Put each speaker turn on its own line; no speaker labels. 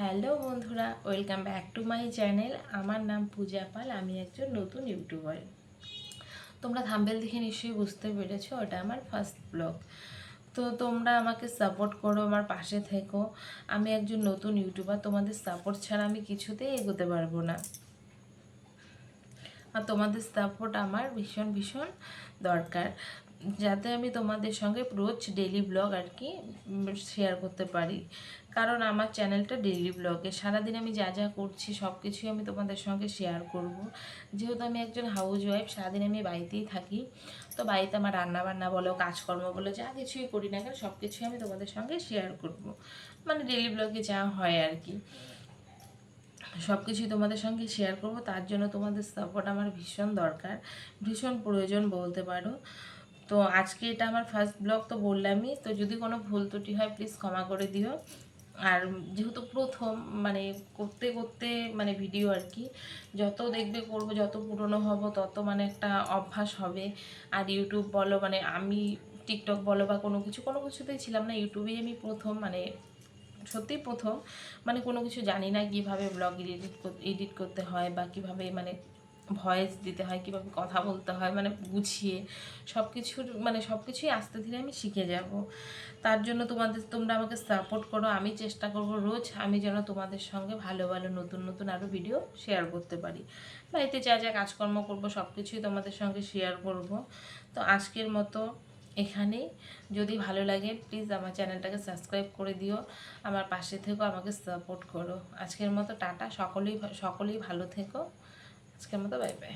Hello বন্ধুরা, welcome back to my channel. আমার নাম পূজা পাল, আমি একজন নতুন ইউটিউবার। তোমরা থাম্বনেল দেখে নিশ্চয়ই বুঝতে পেরেছো ওটা আমার ফার্স্ট ব্লগ। তো তোমরা আমাকে সাপোর্ট করো, আমার পাশে থেকো। আমি একজন নতুন ইউটিউবার, তোমাদের সাপোর্ট ছাড়া আমি কিছুতেই এগোতে পারবো না। আর তোমাদের সাপোর্ট আমার ভীষণ ভীষণ দরকার, যাতে আমি তোমাদের সঙ্গে রোজ ডেইলি ব্লগ আর কি শেয়ার করতে পারি। কারণ আমার চ্যানেলটা ডেইলি ব্লগে সারাদিন আমি যা যা করছি সব কিছুই আমি তোমাদের সঙ্গে শেয়ার করব। যেহেতু আমি একজন হাউস ওয়াইফ, সারাদিন আমি বাড়িতেই থাকি, তো বাড়িতে আমার রান্না বান্না বলো, কাজকর্ম বলো, যা কিছুই করি না কেন সব কিছুই আমি তোমাদের সঙ্গে শেয়ার করব। মানে ডেইলি ব্লগে যা হয় আর কি, সব কিছুই তোমাদের সঙ্গে শেয়ার করব। তার জন্য তোমাদের সাপোর্ট আমার ভীষণ দরকার, ভীষণ প্রয়োজন বলতে পারো। তো আজকে এটা আমার ফার্স্ট ব্লগ, তো বললামই, তো যদি কোনো ভুল ত্রুটি হয় প্লিজ ক্ষমা করে দিও। আর যেহেতু প্রথম মানে করতে করতে মানে ভিডিও আর কি, যত দেখবে করবো, যত পুরনো হব তত মানে একটা অভ্যাস হবে। আর ইউটিউব বলো, মানে আমি টিকটক বলো বা কোনো কিছুতেই ছিলাম না, ইউটিউবেই আমি প্রথম, মানে সত্যিই প্রথম। মানে কোনো কিছু জানি না কিভাবে ব্লগ এডিট করতে হয়, বা কিভাবে মানে ভয়েস দিতে হয়, কিভাবে কথা বলতে হয়, মানে বুঝিয়ে সব কিছুই আস্তে ধীরে আমি শিখে যাব। তার জন্য তোমরা আমাকে সাপোর্ট করো। আমি চেষ্টা করব রোজ আমি যেন তোমাদের সঙ্গে ভালো ভালো নতুন নতুন আরও ভিডিও শেয়ার করতে পারি। বাড়িতে যা যা কাজকর্ম করব সব কিছুই তোমাদের সঙ্গে শেয়ার করব। তো আজকের মতো এখানেই। যদি ভালো লাগে প্লিজ আমার চ্যানেলটাকে সাবস্ক্রাইব করে দিও, আমার পাশে থেকো, আমাকে সাপোর্ট করো। আজকের মতো টাটা, সকলেই ভালো থেকো। আজকের মতো বাই বাই।